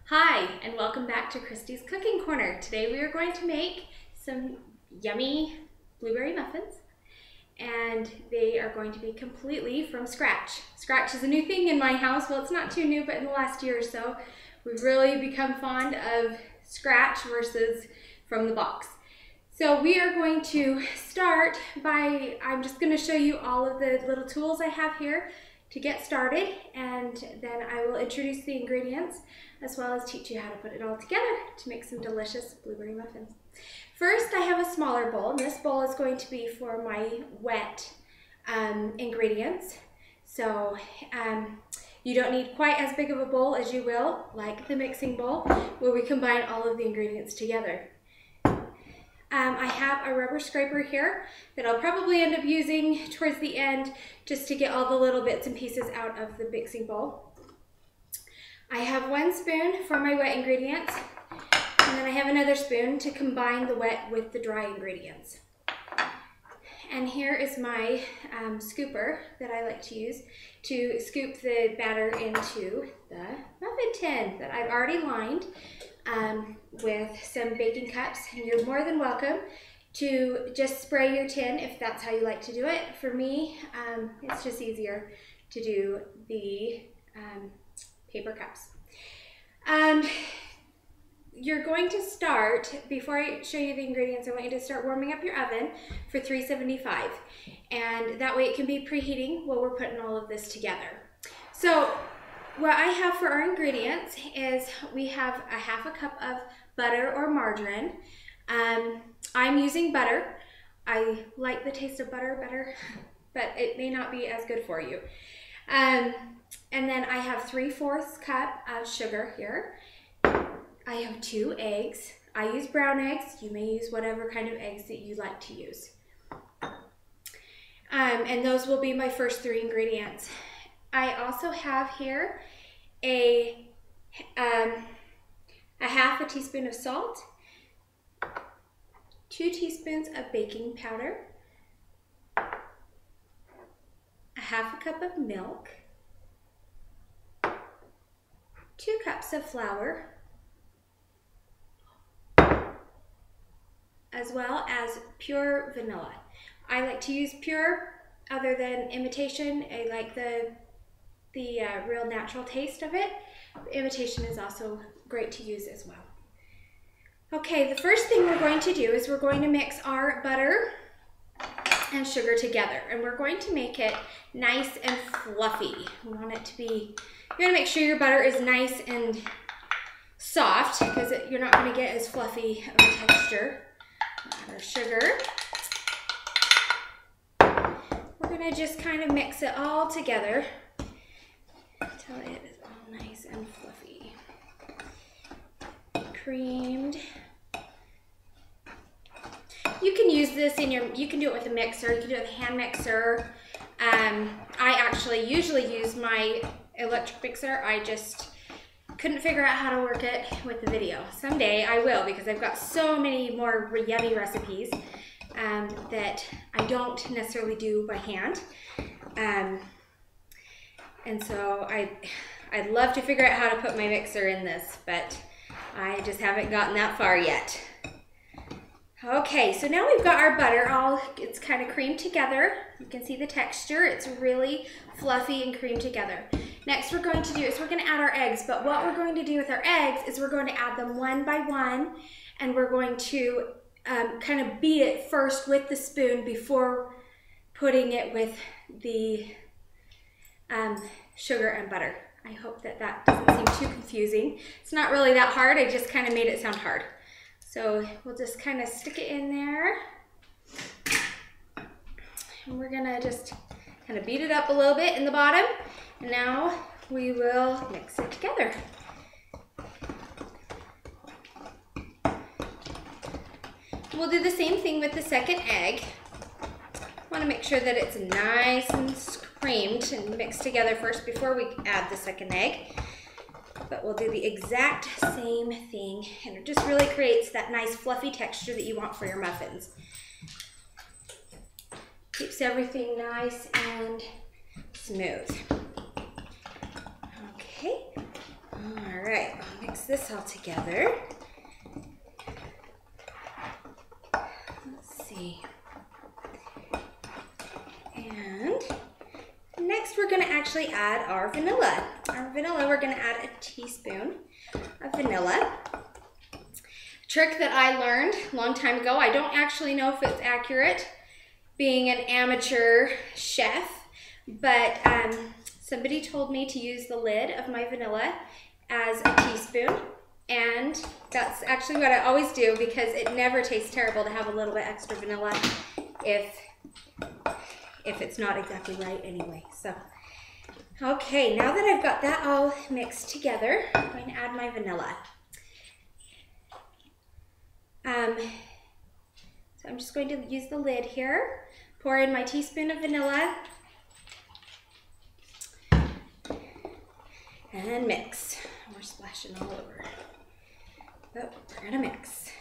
Hi, and welcome back to Christy's Cooking Corner. Today we are going to make some yummy blueberry muffins, and they are going to be completely from scratch. Scratch is a new thing in my house. Well, it's not too new, but in the last year or so, we've really become fond of scratch versus from the box. So we are going to start by, I'm just going to show you all of the little tools I have here to get started, and then I will introduce the ingredients as well as teach you how to put it all together to make some delicious blueberry muffins. First, I have a smaller bowl, and this bowl is going to be for my wet ingredients. So you don't need quite as big of a bowl as you will like the mixing bowl where we combine all of the ingredients together. I have a rubber scraper here that I'll probably end up using towards the end just to get all the little bits and pieces out of the mixing bowl. I have one spoon for my wet ingredients, and then I have another spoon to combine the wet with the dry ingredients. And here is my scooper that I like to use to scoop the batter into the muffin tin that I've already lined with some baking cups. And you're more than welcome to just spray your tin if that's how you like to do it. For me, it's just easier to do the paper cups. You're going to start, before I show you the ingredients, I want you to start warming up your oven for 375. And that way it can be preheating while we're putting all of this together. So what I have for our ingredients is we have a half a cup of butter or margarine. I'm using butter. I like the taste of butter better, but it may not be as good for you. And then I have 3/4 cup of sugar here. I have 2 eggs. I use brown eggs. You may use whatever kind of eggs that you like to use. And those will be my first 3 ingredients. I also have here a half a teaspoon of salt, 2 teaspoons of baking powder, a half a cup of milk, 2 cups of flour, as well as pure vanilla. I like to use pure other than imitation. I like the real natural taste of it. Imitation is also great to use as well. Okay, the first thing we're going to do is we're going to mix our butter and sugar together, and we're going to make it nice and fluffy. We want it to be, you're going to make sure your butter is nice and soft because you're not going to get as fluffy of a texture. Add our sugar. We're going to just kind of mix it all together until it is all nice and fluffy. Creamed. You can use this you can do it with a mixer, you can do it with a hand mixer. I actually usually use my electric mixer. I just couldn't figure out how to work it with the video. Someday I will, because I've got so many more yummy recipes that I don't necessarily do by hand. And so I'd love to figure out how to put my mixer in this, but I just haven't gotten that far yet. Okay, so now we've got our butter it's kind of creamed together. You can see the texture. It's really fluffy and creamed together. Next we're going to do is we're going to add our eggs, but what we're going to do with our eggs is we're going to add them one by one, and we're going to kind of beat it first with the spoon before putting it with the sugar and butter. I hope that doesn't seem too confusing. It's not really that hard, I just kind of made it sound hard. So we'll just kind of stick it in there. And we're gonna just kind of beat it up a little bit in the bottom. And now we will mix it together. We'll do the same thing with the second egg. Want to make sure that it's nice and creamed and mixed together first before we add the second egg. But we'll do the exact same thing, and it just really creates that nice fluffy texture that you want for your muffins. Keeps everything nice and smooth. Okay, all right, I'll mix this all together. Let's see. And next we're gonna actually add our vanilla. We're gonna add a teaspoon of vanilla. Trick that I learned a long time ago. I don't actually know if it's accurate being an amateur chef, but somebody told me to use the lid of my vanilla as a teaspoon, and that's actually what I always do because it never tastes terrible to have a little bit extra vanilla if it's not exactly right anyway. So, okay, now that I've got that all mixed together, I'm going to add my vanilla. So I'm just going to use the lid here, pour in my teaspoon of vanilla, and mix. We're splashing all over. But we're gonna mix.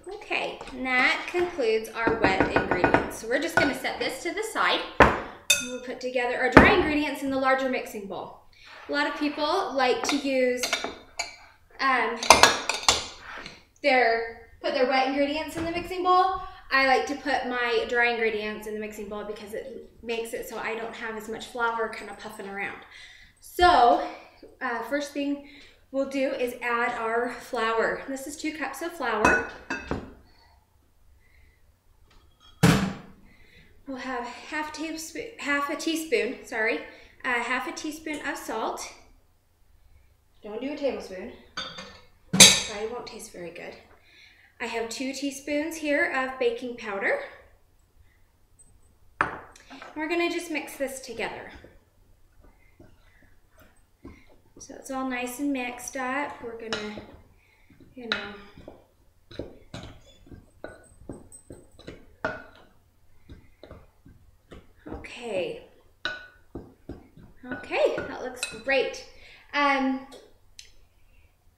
Okay, and that concludes our wet ingredients. So we're just gonna set this to the side. We'll put together our dry ingredients in the larger mixing bowl. A lot of people like to use put their wet ingredients in the mixing bowl. I like to put my dry ingredients in the mixing bowl because it makes it so I don't have as much flour kind of puffing around. So first thing we'll do is add our flour. This is 2 cups of flour. We'll have half a teaspoon of salt. Don't do a tablespoon. Probably won't taste very good. I have 2 teaspoons here of baking powder. And we're gonna just mix this together. So it's all nice and mixed up. We're gonna, okay. Okay, that looks great.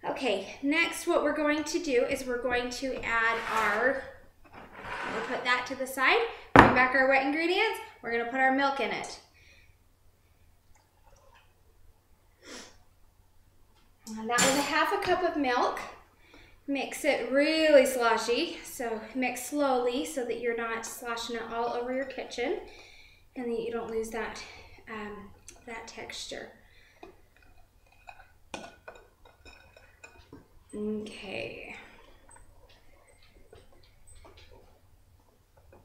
Okay, next what we're going to do is we're going to add we'll put that to the side, bring back our wet ingredients, we're gonna put our milk in it. And that was a half a cup of milk. Mix it really sloshy, so mix slowly so that you're not sloshing it all over your kitchen and that you don't lose that, that texture. Okay.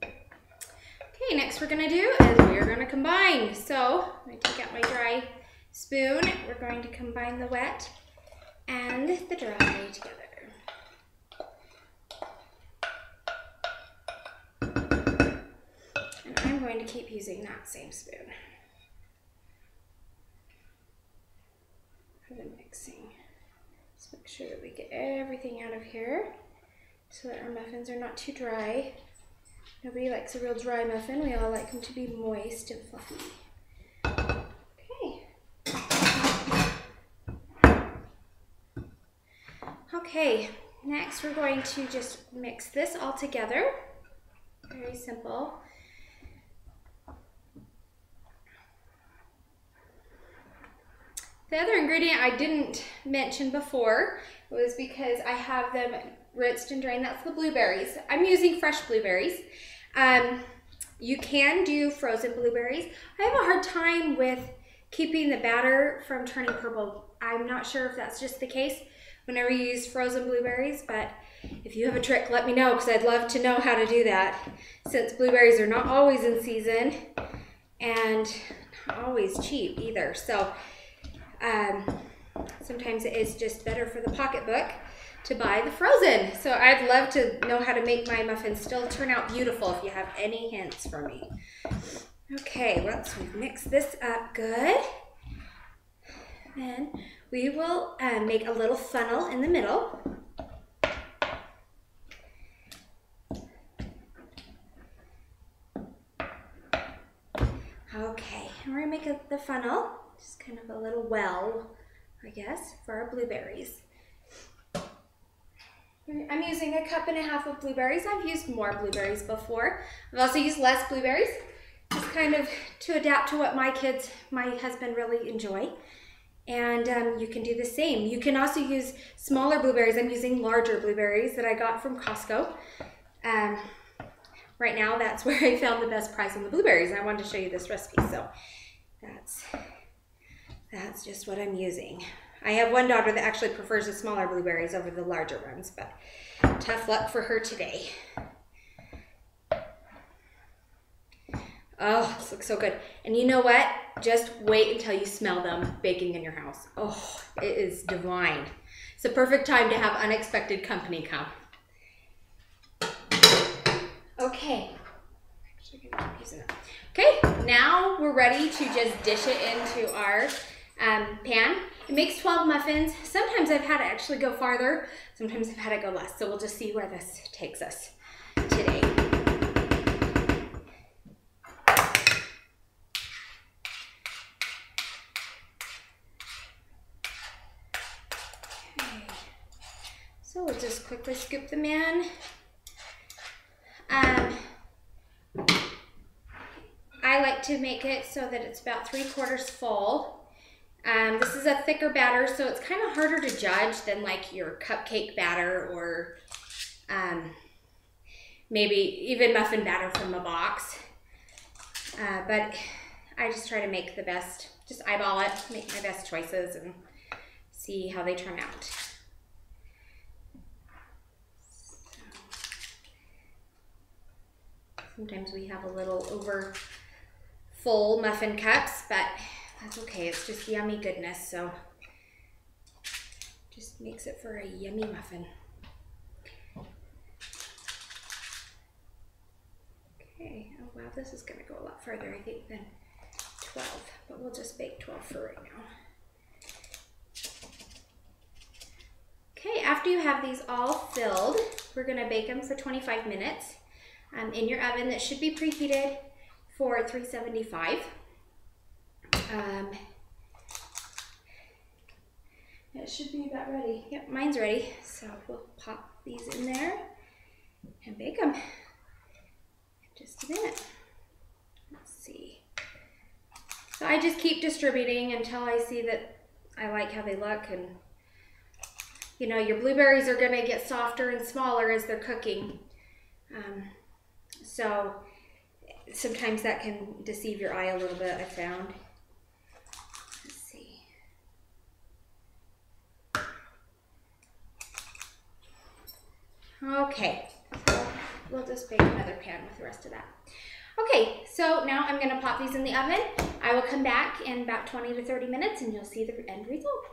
Okay, next we're gonna do is we're gonna combine. So I'm gonna take out my dry spoon. We're going to combine the wet and the dry together. And I'm going to keep using that same spoon for the mixing. Just make sure that we get everything out of here so that our muffins are not too dry. Nobody likes a real dry muffin. We all like them to be moist and fluffy. Okay, next we're going to just mix this all together. Very simple. The other ingredient I didn't mention before was because I have them rinsed and drained. That's the blueberries. I'm using fresh blueberries. You can do frozen blueberries. I have a hard time with keeping the batter from turning purple. I'm not sure if that's just the case whenever you use frozen blueberries, but if you have a trick, let me know because I'd love to know how to do that since blueberries are not always in season and not always cheap either. So sometimes it is just better for the pocketbook to buy the frozen. So I'd love to know how to make my muffins still turn out beautiful if you have any hints for me. Okay, once we've mixed this up good, then we will make a little funnel in the middle. Okay, and we're gonna make the funnel, just kind of a little well, I guess, for our blueberries. I'm using 1.5 cups of blueberries. I've used more blueberries before. I've also used less blueberries, just kind of to adapt to what my husband really enjoy. And you can do the same. You can also use smaller blueberries. I'm using larger blueberries that I got from Costco. Right now, that's where I found the best price on the blueberries. And I wanted to show you this recipe, so that's just what I'm using. I have one daughter that actually prefers the smaller blueberries over the larger ones, but tough luck for her today. Oh, this looks so good. And you know what? Just wait until you smell them baking in your house. Oh, it is divine. It's the perfect time to have unexpected company come. Okay. Actually, I'm gonna use it. Okay, now we're ready to just dish it into our pan. It makes 12 muffins. Sometimes I've had it actually go farther. Sometimes I've had it go less. So we'll just see where this takes us today. Okay. So we'll just quickly scoop them in. I like to make it so that it's about 3/4 full. This is a thicker batter, so it's kind of harder to judge than like your cupcake batter or maybe even muffin batter from a box. But I just try to make the best, just eyeball it, make my best choices and see how they turn out. Sometimes we have a little over full muffin cups, but that's okay. It's just yummy goodness, so just makes it for a yummy muffin. Okay, oh wow, this is gonna go a lot further, I think, than 12, but we'll just bake 12 for right now. Okay, after you have these all filled, we're gonna bake them for 25 minutes in your oven that should be preheated for 375. It should be about ready. Yep, mine's ready. So we'll pop these in there and bake them in just a minute. Let's see. So I just keep distributing until I see that I like how they look, and you know, your blueberries are gonna get softer and smaller as they're cooking. So sometimes that can deceive your eye a little bit, I found. Let's see. Okay, so we'll just bake another pan with the rest of that. Okay, so now I'm gonna pop these in the oven. I will come back in about 20 to 30 minutes and you'll see the end result.